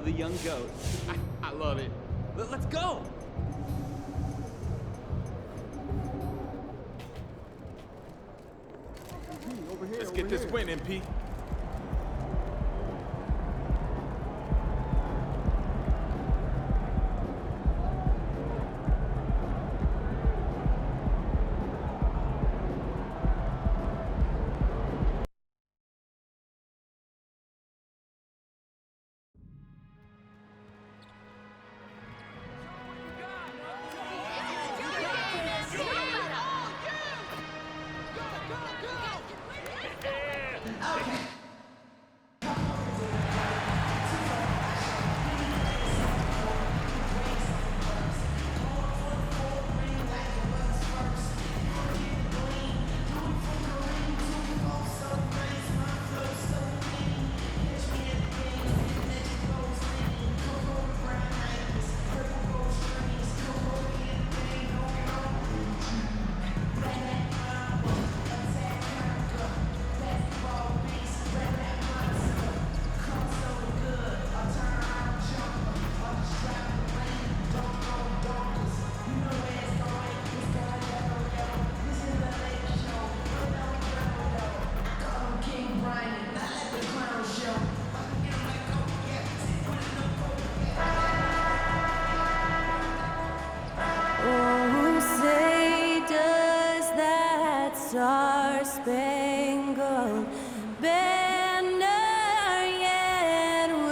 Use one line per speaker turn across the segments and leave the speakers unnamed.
the young goat. I love it. Let's go.
Let's get this win, MP.
Star-Spangled Banner yet wave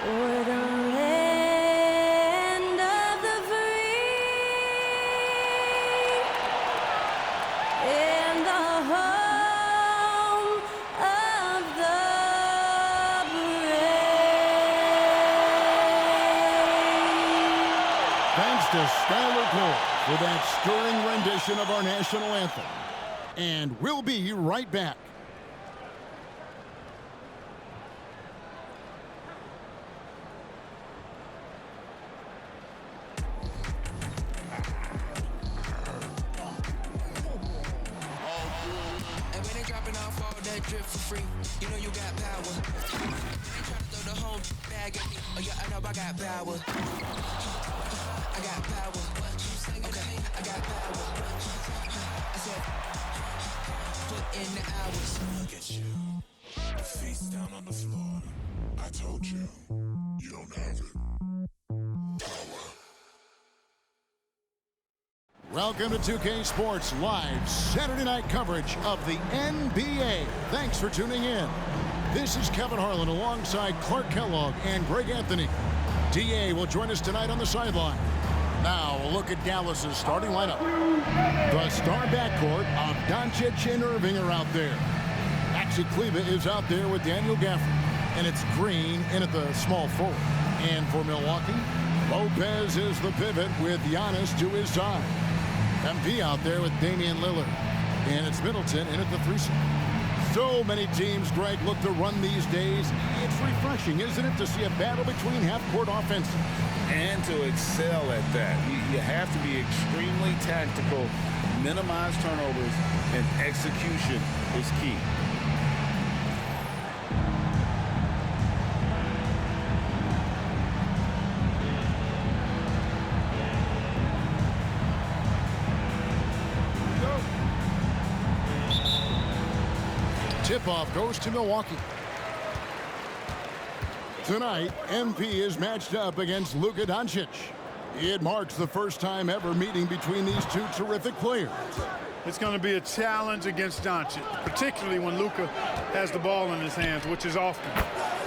o'er the land of the free and the home of the brave.
Thanks to Skylar Cole for that stirring rendition of our national anthem. And we'll be right back.
And when they dropping off all that drip for free, you know you got power. They try to throw the whole bag at me. Oh yeah, I know I got power. I got power. Okay, I got power. I said, put in the hours.
Look at you, face down on the floor. I told you, you don't have it.
Welcome to 2K Sports Live Saturday night coverage of the NBA. Thanks for tuning in. This is Kevin Harlan alongside Clark Kellogg and Greg Anthony. DA will join us tonight on the sideline. Now a look at Dallas's starting lineup. The star backcourt of Doncic and Irving are out there. Maxi Kleber is out there with Daniel Gafford. And it's Green in at the small forward. And for Milwaukee, Lopez is the pivot with Giannis to his side. MP out there with Damian Lillard. And it's Middleton in at the 3 slot. So many teams, Greg, look to run these days. It's refreshing, isn't it, to see a battle between half-court offenses.
And to excel at that. You have to be extremely tactical, minimize turnovers, and execution is key.
Tip-off goes to Milwaukee. Tonight, MP is matched up against Luka Doncic. It marks the first time ever meeting between these two terrific players.
It's going to be a challenge against Doncic, particularly when Luka has the ball in his hands, which is often.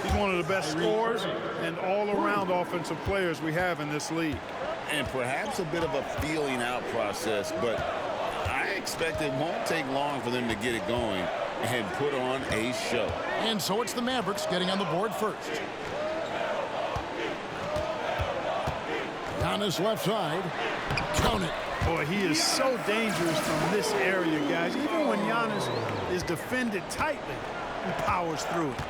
He's one of the best scorers and all-around offensive players we have in this league.
And perhaps a bit of a feeling out process, but I expect it won't take long for them to get it going and put on a show.
And so it's the Mavericks getting on the board first. Giannis left side. Count it.
Boy, he is so dangerous from this area, guys. Even when Giannis is defended tightly, he powers through it.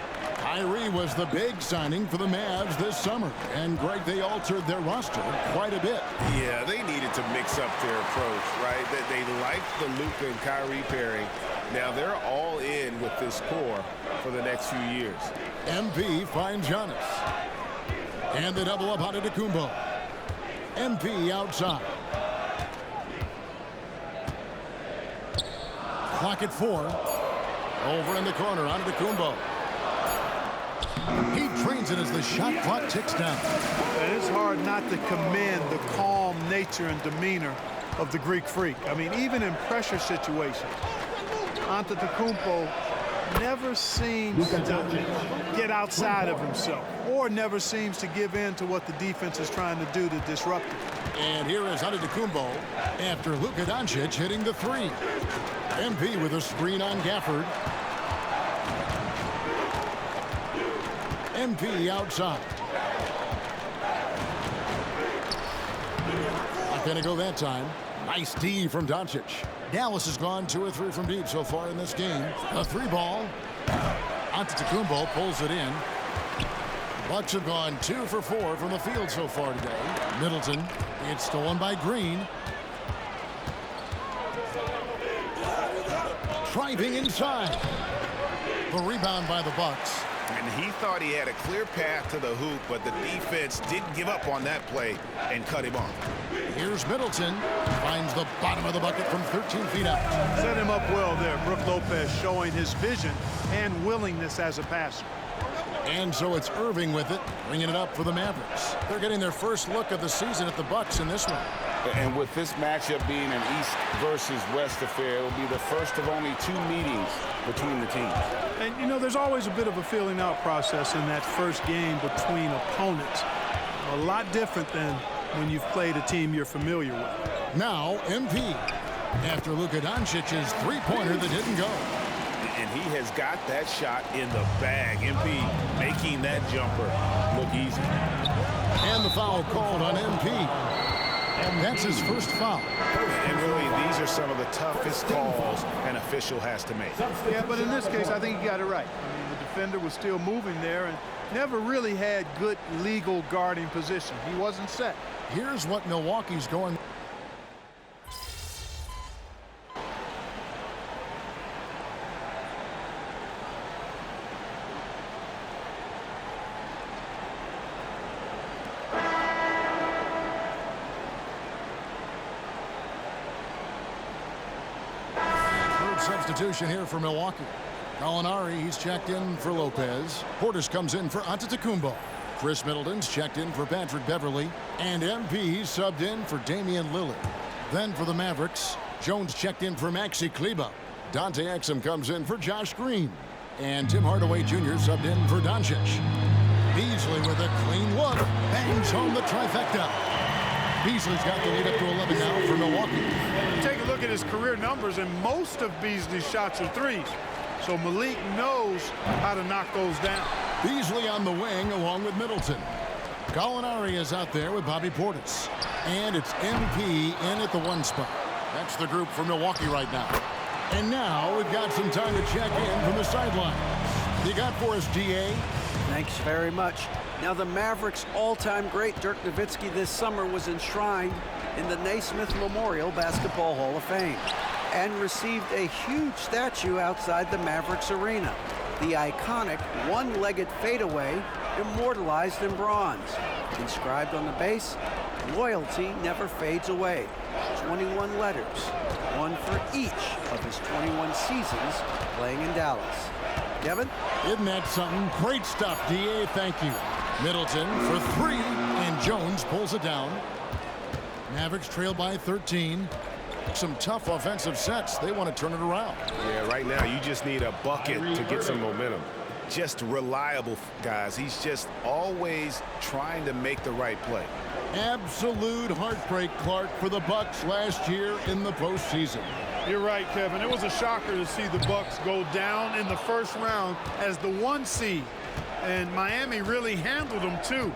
Kyrie was the big signing for the Mavs this summer. And, Greg, they altered their roster quite a bit.
Yeah, they needed to mix up their approach, right? They liked the Luka and Kyrie pairing. Now they're all in with this core for the next few years.
MP finds Giannis. And they double up Antetokounmpo. MP outside. Clock at 4. Over in the corner, Antetokounmpo. He drains it as the shot clock ticks down.
And it's hard not to commend the calm nature and demeanor of the Greek Freak. I mean, even in pressure situations, Antetokounmpo never seems to get outside of himself or never seems to give in to what the defense is trying to do to disrupt him.
And here is Antetokounmpo after Luka Doncic hitting the 3. MP with a screen on Gafford. MP outside. Not going to go that time. Nice D from Doncic. Dallas has gone 2 or 3 from deep so far in this game. A 3-ball. Antetokounmpo pulls it in. Bucks have gone 2 for 4 from the field so far today. Middleton. It's stolen by Green. Driving inside. The rebound by the Bucks.
And he thought he had a clear path to the hoop, but the defense didn't give up on that play and cut him off.
Here's Middleton. Finds the bottom of the bucket from 13 feet out.
Set him up well there. Brook Lopez showing his vision and willingness as a passer.
And so it's Irving with it, bringing it up for the Mavericks. They're getting their first look of the season at the Bucks in this one.
And with this matchup being an East versus West affair, it will be the first of only 2 meetings between the teams.
And, you know, there's always a bit of a feeling out process in that first game between opponents. A lot different than when you've played a team you're familiar with.
Now, MP. After Luka Doncic's 3-pointer that didn't go.
And he has got that shot in the bag. MP making that jumper look easy.
And the foul called on MP. That's his first foul.
And really, these are some of the toughest calls an official has to make.
Yeah, but in this case, I think he got it right. I mean, the defender was still moving there and never really had good legal guarding position. He wasn't set.
Here's what Milwaukee's going. Substitution here for Milwaukee. Gallinari, he's checked in for Lopez. Portis comes in for Antetokounmpo. Chris Middleton's checked in for Patrick Beverley. And MP subbed in for Damian Lillard. Then for the Mavericks, Jones checked in for Maxi Kleber. Dante Exum comes in for Josh Green. And Tim Hardaway Jr. subbed in for Doncic. Beasley with a clean look. Bangs home the trifecta. Beasley's got the lead up to 11 now for Milwaukee.
Take a look at his career numbers, and most of Beasley's shots are threes. So Malik knows how to knock those down.
Beasley on the wing along with Middleton. Gallinari is out there with Bobby Portis. And it's MP in at the 1 spot. That's the group for Milwaukee right now. And now we've got some time to check in from the sidelines. You got for us, DA?
Thanks very much. Now, the Mavericks' all-time great Dirk Nowitzki this summer was enshrined in the Naismith Memorial Basketball Hall of Fame and received a huge statue outside the Mavericks arena. The iconic one-legged fadeaway immortalized in bronze. Inscribed on the base, loyalty never fades away. 21 letters, one for each of his 21 seasons playing in Dallas. Kevin?
Isn't that something? Great stuff, DA. Thank you. Middleton for 3, and Jones pulls it down. Mavericks trail by 13. Some tough offensive sets. They want to turn it around.
Yeah, right now you just need a bucket to get some momentum. Just reliable, guys. He's just always trying to make the right play.
Absolute heartbreak, Clark, for the Bucks last year in the postseason.
You're right, Kevin. It was a shocker to see the Bucks go down in the first round as the 1 seed. And Miami really handled them, too.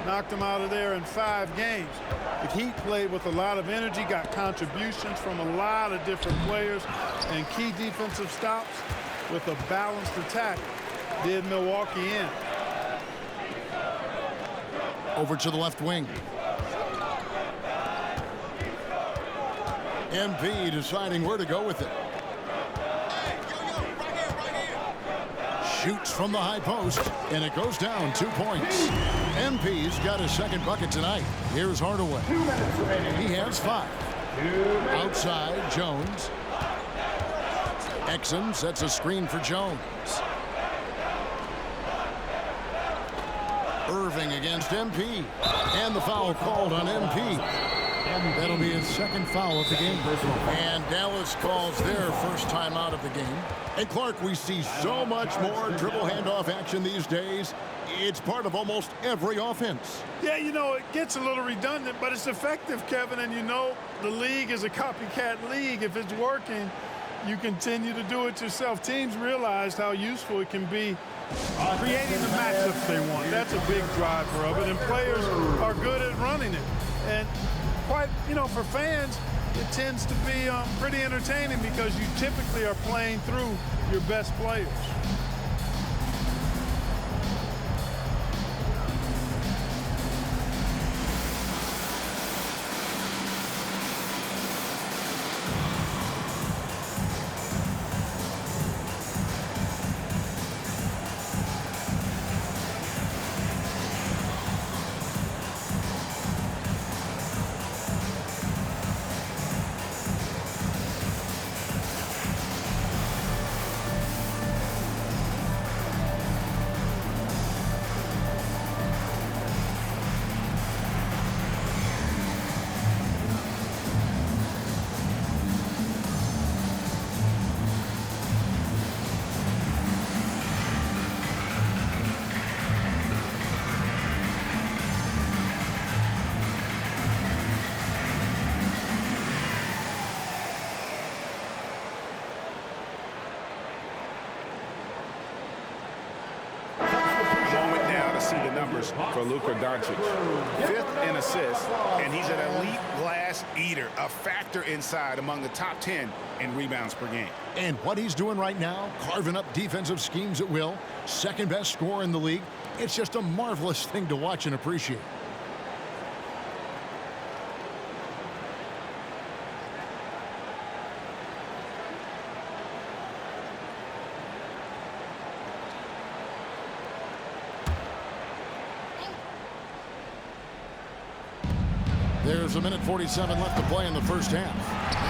Knocked them out of there in 5 games. The Heat played with a lot of energy, got contributions from a lot of different players, and key defensive stops with a balanced attack. did Milwaukee in.
Over to the left wing. MP deciding where to go with it. Shoots from the high post, and it goes down 2 points. MP's got his second bucket tonight. Here's Hardaway. He has 5. Outside, Jones. Exum sets a screen for Jones. Irving against MP. And the foul called on MP. That'll be his second foul of the game. And Dallas calls their first time out of the game. And Clark, we see so much more dribble handoff action these days. It's part of almost every offense.
Yeah, you know, it gets a little redundant, but it's effective, Kevin. And you know, the league is a copycat league. If it's working, you continue to do it yourself. Teams realized how useful it can be creating the matchups they want. That's a big driver of it, and players are good at running it. And quite, you know, for fans, it tends to be pretty entertaining because you typically are playing through your best players.
For Luka Doncic. 5th in assists, and he's an elite glass eater, a factor inside among the top 10 in rebounds per game.
And what he's doing right now, carving up defensive schemes at will, second best scorer in the league. It's just a marvelous thing to watch and appreciate. There's a minute 47 left to play in the first half.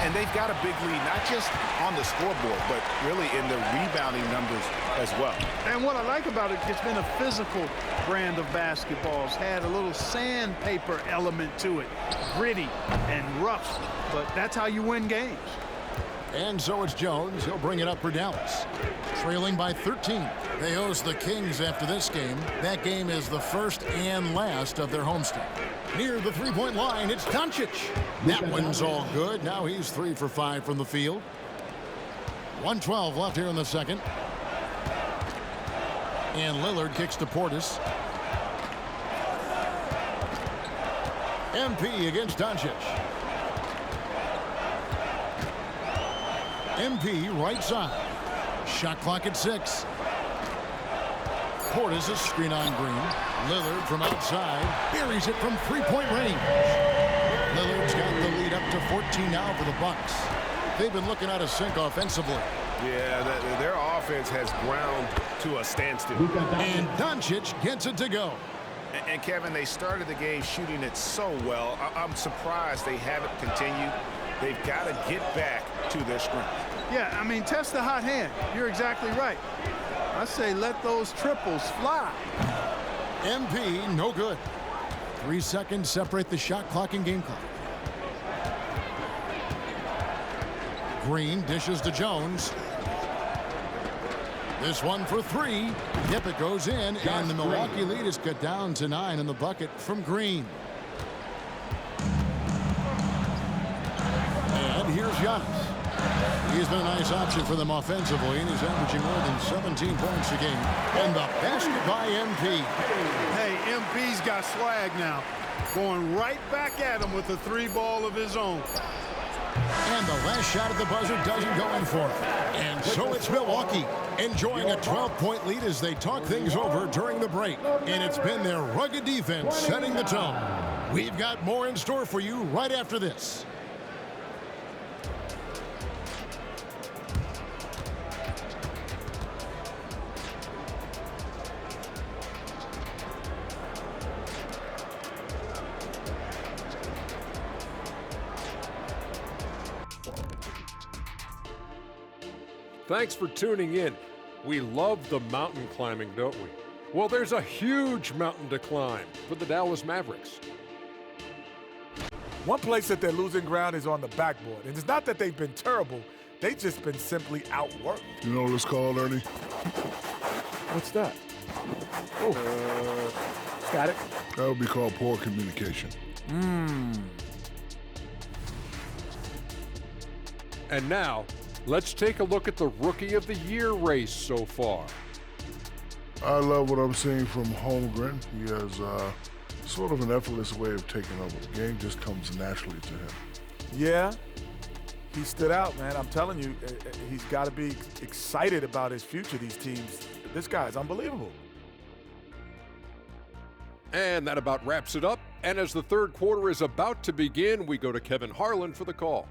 And they've got a big lead, not just on the scoreboard, but really in the rebounding numbers as well.
And what I like about it, it's been a physical brand of basketball. It's had a little sandpaper element to it, gritty and rough, but that's how you win games.
And so it's Jones. He'll bring it up for Dallas. Trailing by 13. They host the Kings after this game. That game is the first and last of their homestand. Near the three-point line, it's Doncic. That one's all good. Now he's 3 for 5 from the field. 1:12 left here in the second. And Lillard kicks to Portis. MP against Doncic. MP right side. Shot clock at 6. Portis is screen on Green. Lillard from outside buries it from three-point range. Lillard's got the lead up to 14 now for the Bucks. They've been looking out of sync offensively.
Yeah, their offense has ground to a standstill.
And Doncic gets it to go.
And Kevin, they started the game shooting it so well. I'm surprised they haven't continued. They've got to get back to their strength.
Yeah, I mean, test the hot hand. You're exactly right. I say let those triples fly.
MP, no good. 3 seconds separate the shot clock and game clock. Green dishes to Jones. This one for 3. Yep, it goes in, and the Milwaukee lead is cut down to 9 in the bucket from Green. And here's Giannis. He's been a nice option for them offensively, and he's averaging more than 17 points a game. And the basket by MP.
Hey, MP's got swag now. Going right back at him with a 3 ball of his own.
And the last shot at the buzzer doesn't go in for it. And so it's Milwaukee enjoying a 12-point lead as they talk things over during the break. And it's been their rugged defense setting the tone. We've got more in store for you right after this.
Thanks for tuning in. We love the mountain climbing, don't we? Well, there's a huge mountain to climb for the Dallas Mavericks.
One place that they're losing ground is on the backboard. And it's not that they've been terrible. They've just been simply outworked.
You know what it's called, Ernie?
What's that? Oh, got it.
That would be called poor communication.
And now, let's take a look at the Rookie of the Year race so far.
I love what I'm seeing from Holmgren. He has sort of an effortless way of taking over. The game just comes naturally to him.
Yeah, he stood out, man. I'm telling you, he's got to be excited about his future, these teams. This guy is unbelievable.
And that about wraps it up. And as the third quarter is about to begin, we go to Kevin Harlan for the call.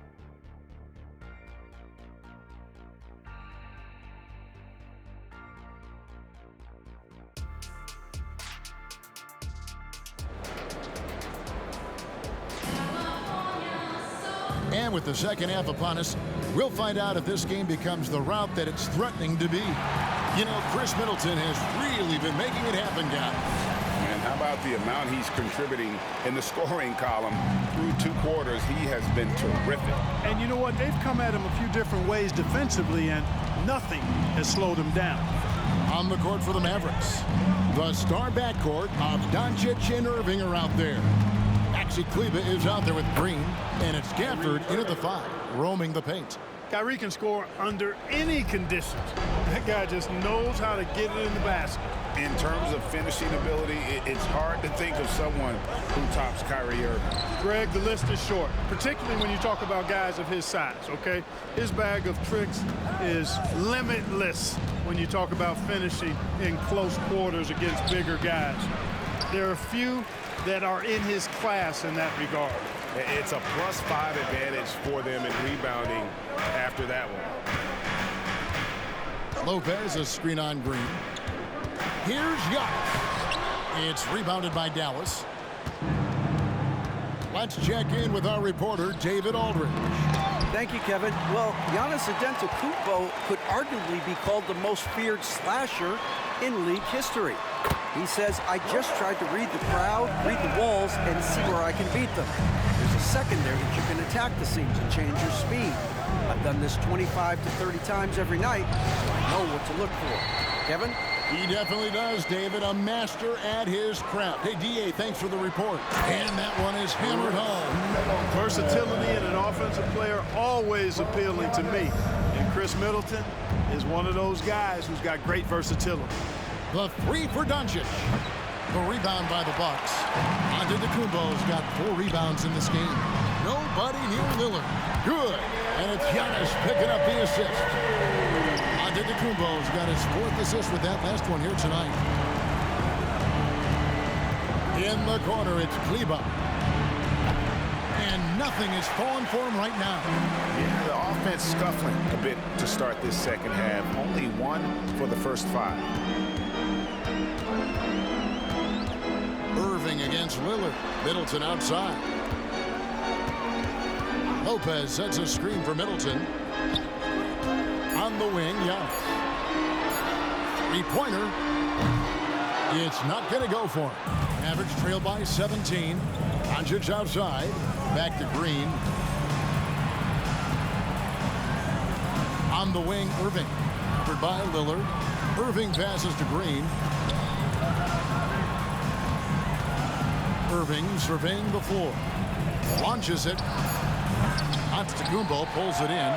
And with the second half upon us, we'll find out if this game becomes the route that it's threatening to be. You know, Chris Middleton has really been making it happen, guys.
And how about the amount he's contributing in the scoring column through 2 quarters? He has been terrific.
And you know what? They've come at him a few different ways defensively, and nothing has slowed him down.
On the court for the Mavericks, the star backcourt of Doncic and Irving are out there. Maxi Kleber is out there with Green, and it's Gafford in at the 5, roaming the paint.
Kyrie can score under any conditions. That guy just knows how to get it in the basket.
In terms of finishing ability, it's hard to think of someone who tops Kyrie Irving.
Greg, the list is short, particularly when you talk about guys of his size, okay? His bag of tricks is limitless when you talk about finishing in close quarters against bigger guys. There are few that are in his class in that regard.
It's a +5 advantage for them in rebounding after that one.
Lopez, a screen on Green. Here's Giannis. It's rebounded by Dallas. Let's check in with our reporter, David Aldridge.
Thank you, Kevin. Well, Giannis Antetokounmpo could arguably be called the most feared slasher in league history. He says, I just tried to read the crowd, read the walls, and see where I can beat them. There's a secondary that you can attack the seams and change your speed. I've done this 25 to 30 times every night, so I know what to look for. Kevin?
He definitely does, David. A master at his craft. Hey, D.A., thanks for the report. And that one is hammered home.
Versatility in an offensive player always appealing to me. And Chris Middleton is one of those guys who's got great versatility.
The 3 for Doncic. The rebound by the Bucks. Antetokounmpo's got 4 rebounds in this game. Nobody near Lillard. Good. And it's Giannis picking up the assist. Antetokounmpo's got his 4th assist with that last one here tonight. In the corner, it's Kleber. And nothing is falling for him right now.
Yeah, the offense scuffling a bit to start this second half. Only 1 for the first 5.
Irving against Lillard. Middleton outside. Lopez sets a screen for Middleton. On the wing, Giannis. 3-pointer. It's not going to go for him. Mavericks trail by 17. Doncic outside. Back to Green. On the wing, Irving. Covered by Lillard. Irving passes to Green. Irving surveying the floor. Launches it. Antetokounmpo pulls it in.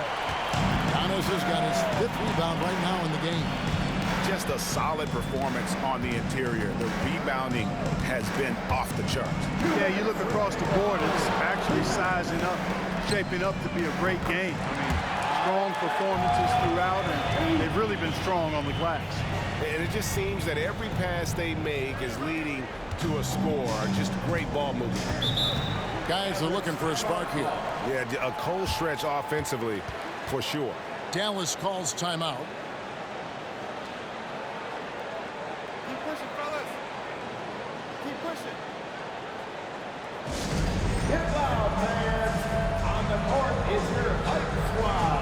Giannis has got his 5th rebound right now in the game.
Just a solid performance on the interior. The rebounding has been off the charts.
Yeah, you look across the board, it's actually sizing up. shaping up to be a great game. I mean, strong performances throughout, and they've really been strong on the glass.
And it just seems that every pass they make is leading to a score. Just great ball movement.
Guys are looking for a spark here.
Yeah, a cold stretch offensively for sure.
Dallas calls timeout.
Keep pushing, fellas. Keep pushing.
Get loud, man. On the court is your fight squad.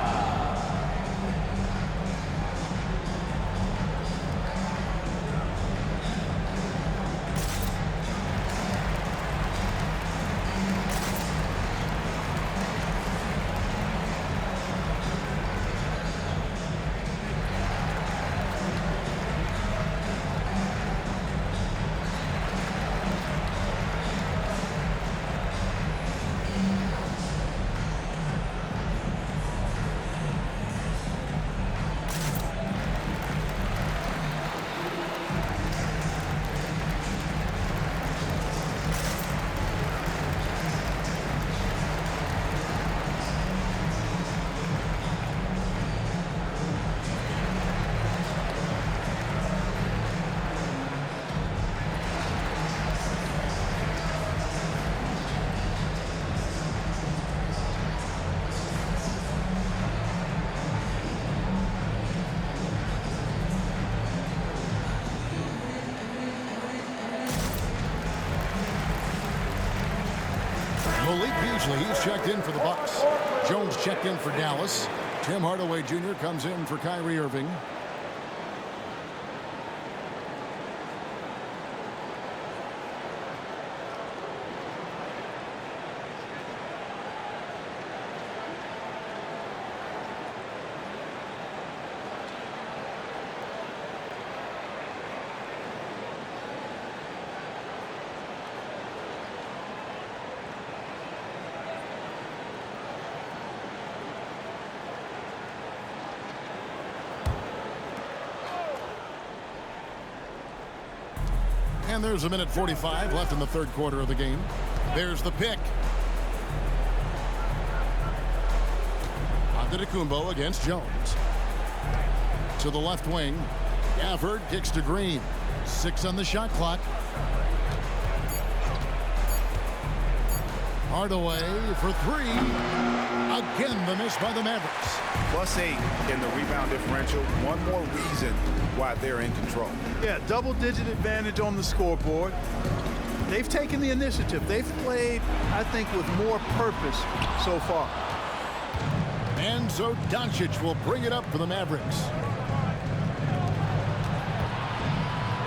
He's checked in for the Bucks. Jones checked in for Dallas. Tim Hardaway Jr. comes in for Kyrie Irving. And there's a minute 45 left in the third quarter of the game. There's the pick. Antetokounmpo against Jones. To the left wing. Gafford kicks to Green. 6 on the shot clock. Hardaway for 3. Again, the miss by the Mavericks.
+8 in the rebound differential. One more reason why they're in control.
Yeah, double-digit advantage on the scoreboard. They've taken the initiative. They've played, I think, with more purpose so far.
And so Doncic will bring it up for the Mavericks.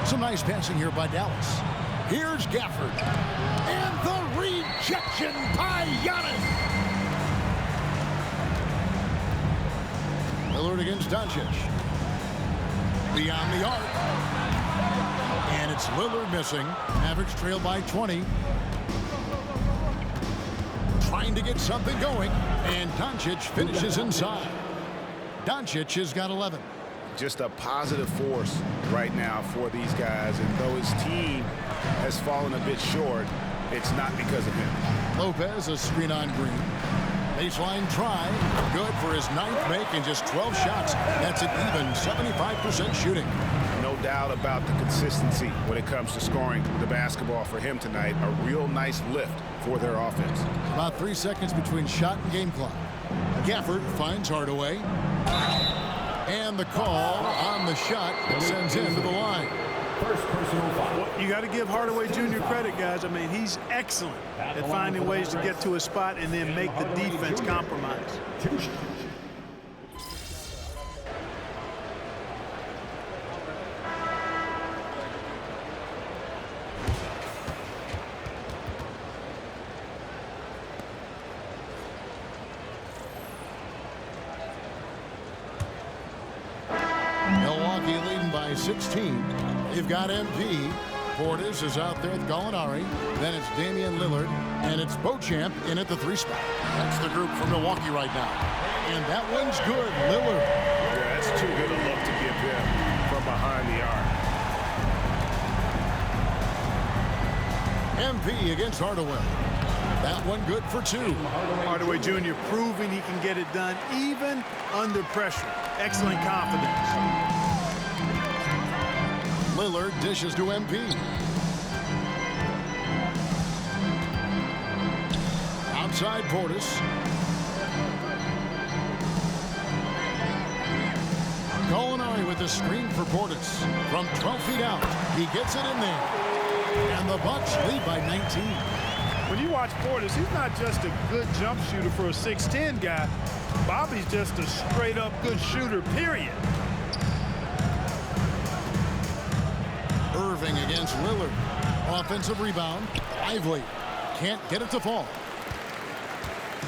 Some nice passing here by Dallas. Here's Gafford. And the rejection by Giannis. Lillard against Doncic. Beyond the arc. And it's Lillard missing. Mavericks trail by 20. Trying to get something going. And Doncic finishes inside. Doncic has got 11.
Just a positive force right now for these guys. And though his team has fallen a bit short, it's not because of him.
Lopez, a screen on Green. Baseline try. Good for his 9th make and just 12 shots. That's an even 75% shooting.
No doubt about the consistency when it comes to scoring the basketball for him tonight. A real nice lift for their offense.
About 3 seconds between shot and game clock. Gafford finds Hardaway. And the call on the shot sends him to the line.
First personal foul.
Well, you got to give Hardaway Jr. credit, guys. I mean, he's excellent at finding ways to get to a spot and then make the defense compromise.
Milwaukee leading by 16. They've got MP. Portis is out there with Gallinari. Then it's Damian Lillard. And it's Beauchamp in at the 3 spot. That's the group for Milwaukee right now. And that one's good. Lillard.
Yeah, that's too good a look to give him from behind the arc.
MP against Hardaway. That one good for 2.
Hardaway Jr. proving he can get it done even under pressure. Excellent confidence.
Lillard dishes to MP. Outside Portis. Gallinari with the screen for Portis. From 12 feet out, he gets it in there. And the Bucks lead by 19.
When you watch Portis, he's not just a good jump shooter for a 6'10 guy. Bobby's just a straight-up good shooter, period.
Irving against Lillard. Offensive rebound. Lively. Can't get it to fall.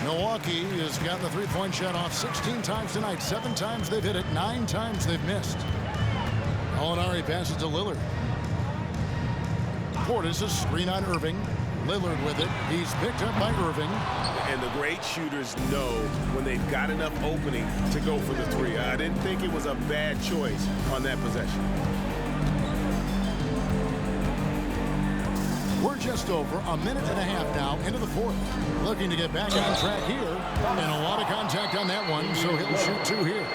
Milwaukee has gotten the three-point shot off 16 times tonight. 7 times they've hit it. 9 times they've missed. Gallinari passes to Lillard. Portis a screen on Irving. Lillard with it. He's picked up by Irving.
And the great shooters know when they've got enough opening to go for the 3. I didn't think it was a bad choice on that possession.
We're just over a minute and a half now into the 4th. Looking to get back on track here. And a lot of contact on that one, so he'll shoot 2 here.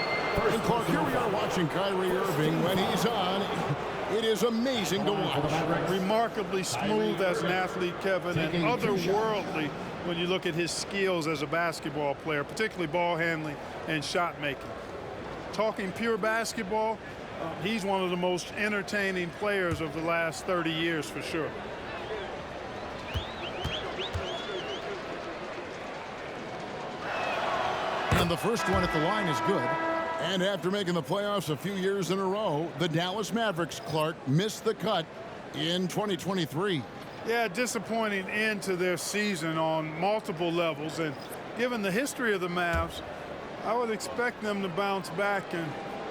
And Clark, here we are watching Kyrie Irving when he's on. It is amazing to watch.
Remarkably smooth as an athlete, Kevin, and otherworldly when you look at his skills as a basketball player, particularly ball handling and shot making. Talking pure basketball, he's one of the most entertaining players of the last 30 years for sure.
And the first one at the line is good. And after making the playoffs a few years in a row, the Dallas Mavericks, Clark, missed the cut in 2023.
Yeah, disappointing end to their season on multiple levels. And given the history of the Mavs, I would expect them to bounce back and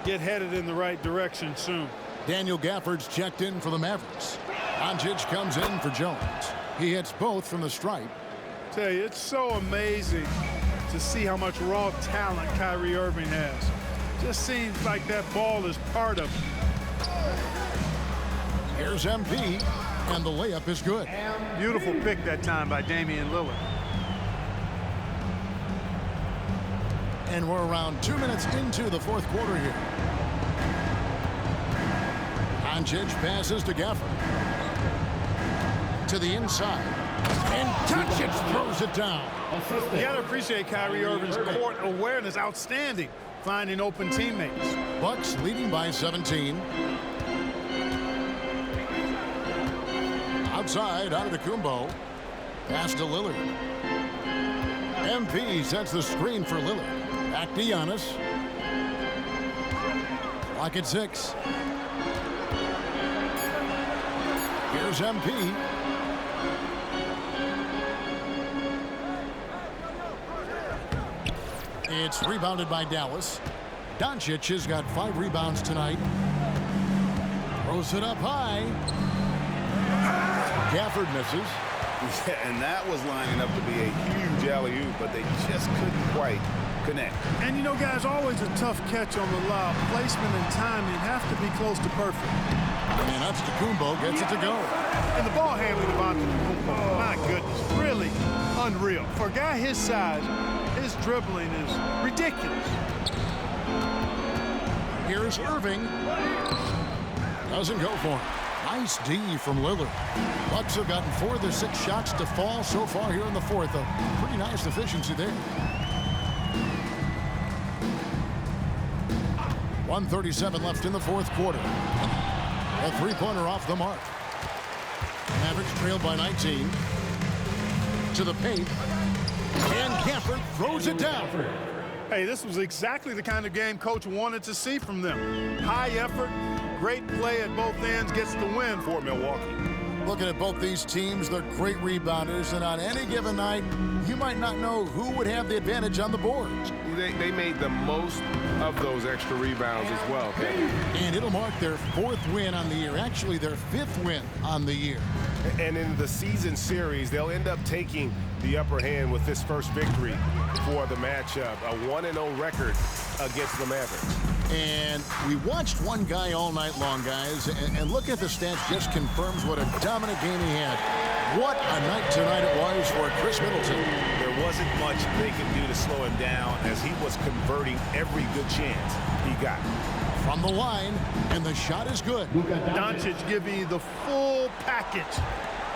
get headed in the right direction soon.
Daniel Gafford's checked in for the Mavericks. Doncic comes in for Jones. He hits both from the stripe.
Tell you, it's so amazing to see how much raw talent Kyrie Irving has. Just seems like that ball is part of it.
Here's MP, and the layup is good.
Beautiful pick that time by Damian Lillard.
And we're around 2 minutes into the 4th quarter here. Doncic passes to Gafford. To the inside. And Doncic throws it down.
You got to appreciate Kyrie Irving's court awareness. Outstanding. Finding open teammates.
Bucks leading by 17. Outside, Antetokounmpo. Pass to Lillard. MP sets the screen for Lillard. Back to Giannis. Clock at 6. Here's MP. It's rebounded by Dallas. Doncic has got 5 rebounds tonight. Throws it up high. Gafford misses.
Yeah, and that was lining up to be a huge alley-oop, but they just couldn't quite connect.
And you know, guys, always a tough catch on the lob. Placement and timing have to be close to perfect.
And Antetokounmpo gets it to go.
And the ball handling of Antetokounmpo, my goodness, really unreal. For a guy his size, his dribbling is ridiculous.
Here's Irving. Doesn't go for it. Nice D from Lillard. Bucks have gotten 4 of their 6 shots to fall so far here in the 4th. A pretty nice efficiency there. 1:37 left in the 4th quarter. A 3-pointer off the mark. Mavericks trailed by 19. To the paint. And Gafford throws it down.
Hey, this was exactly the kind of game Coach wanted to see from them. High effort, great play at both ends, gets the win for Milwaukee.
Looking at both these teams, they're great rebounders, and on any given night, you might not know who would have the advantage on the boards.
They made the most of those extra rebounds as well.
And it'll mark their 4th win on the year, actually their 5th win on the year.
And in the season series, they'll end up taking the upper hand with this first victory for the matchup. A 1-0 record against the Mavericks.
And we watched one guy all night long, guys, and looking at the stats just confirms what a dominant game he had. What a night tonight it was for Chris Middleton.
There wasn't much they could do to slow him down as he was converting every good chance he got.
From the line, and the shot is good.
Doncic giving you the full package.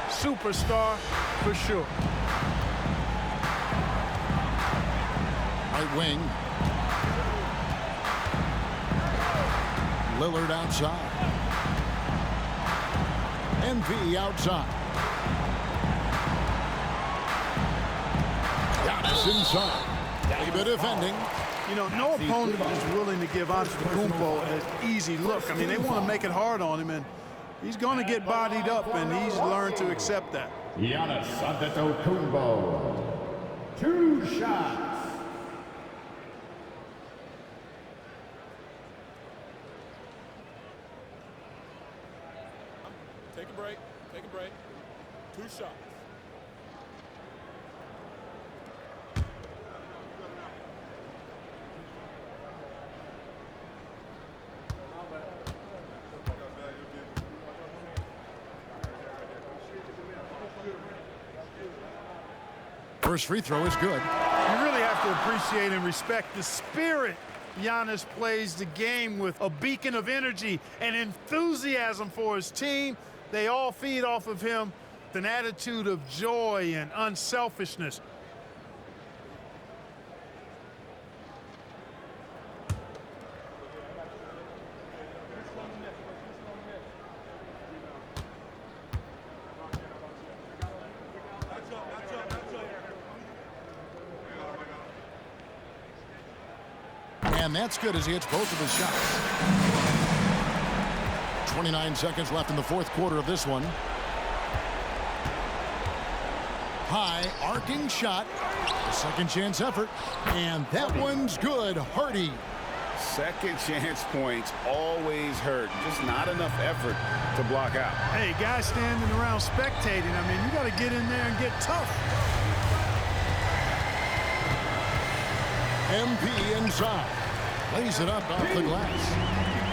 Superstar for sure.
Right wing. Lillard outside. MV outside. Giannis inside. David defending.
You know, no opponent is willing to give Antetokounmpo an easy look. I mean, they want to make it hard on him, and he's going to get bodied up, and he's learned to accept that.
Giannis Antetokounmpo. 2 shots.
Take a break. Take a break. 2 shots.
First free throw is good.
You really have to appreciate and respect the spirit Giannis plays the game with, a beacon of energy and enthusiasm for his team. They all feed off of him with an attitude of joy and unselfishness.
And that's good as he hits both of his shots. 29 seconds left in the fourth quarter of this one. High arcing shot. A second chance effort. And that one's good. Hardy.
Second chance points always hurt. Just not enough effort to block out.
Hey, guys standing around spectating, I mean, you got to get in there and get tough.
MP inside. Lays it up off the glass.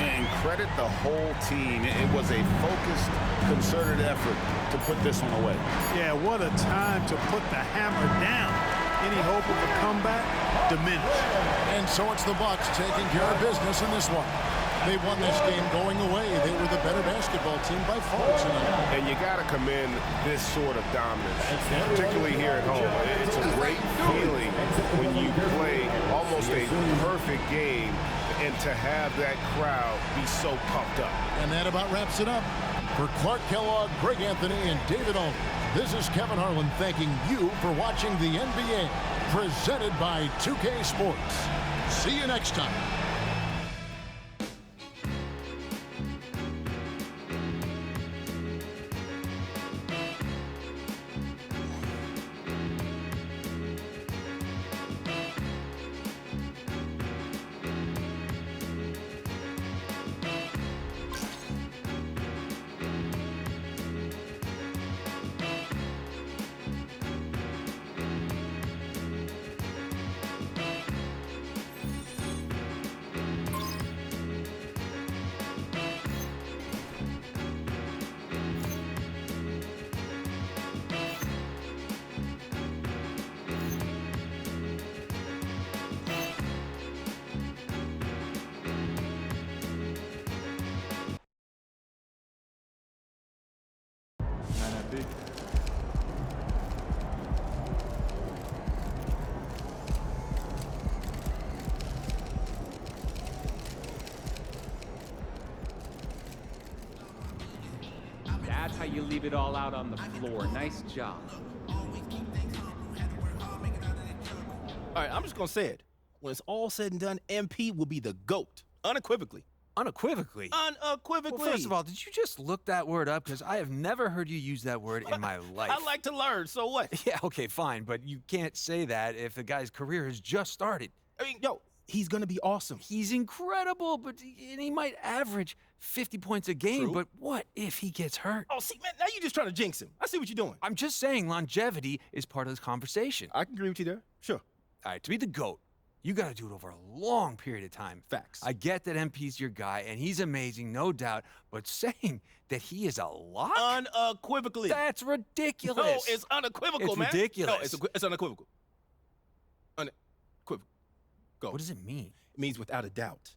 And credit the whole team. It was a focused, concerted effort to put this one away.
Yeah, what a time to put the hammer down. Any hope of a comeback? Diminished.
And so it's the Bucks taking care of business in this one. They won this game going away. They were the better basketball team by far tonight.
And you got to commend this sort of dominance, particularly here at home. It's a great feeling when you play almost a perfect game and to have that crowd be so pumped up.
And that about wraps it up. For Clark Kellogg, Greg Anthony, and David Owen, this is Kevin Harlan thanking you for watching the NBA, presented by 2K Sports. See you next time.
That's how you leave it all out on the floor. Nice job.
All right, I'm just going to say it. When it's all said and done, MP will be the GOAT. Unequivocally.
Unequivocally?
Unequivocally.
Well, first of all, did you just look that word up? Because I have never heard you use that word in my life.
I like to learn, so what?
Yeah, okay, fine, but you can't say that if the guy's career has just started.
I mean, yo, he's going to be awesome.
He's incredible, but he might average 50 points a game,
True.
but what if he gets hurt?
Oh, see, man, now you're just trying to jinx him. I see what you're doing.
I'm just saying longevity is part of this conversation.
I can agree with you there. Sure.
All right, to be the GOAT, You got to do it over a long period of time.
Facts.
I get that MP's your guy, and he's amazing, no doubt, but saying that he is a lock?
Unequivocally.
That's ridiculous.
No, it's unequivocal,
it's
man.
ridiculous.
No, it's unequivocal. Unequivocal. Go.
What does it mean?
It means without a doubt.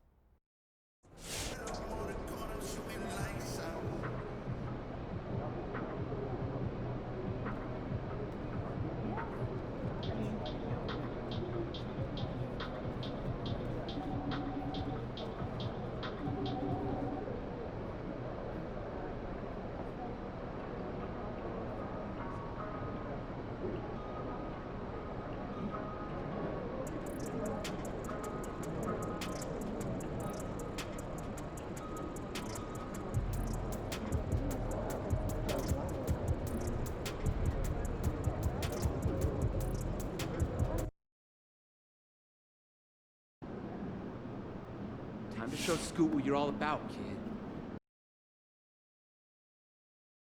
Time to show Scoot what you're all about, kid.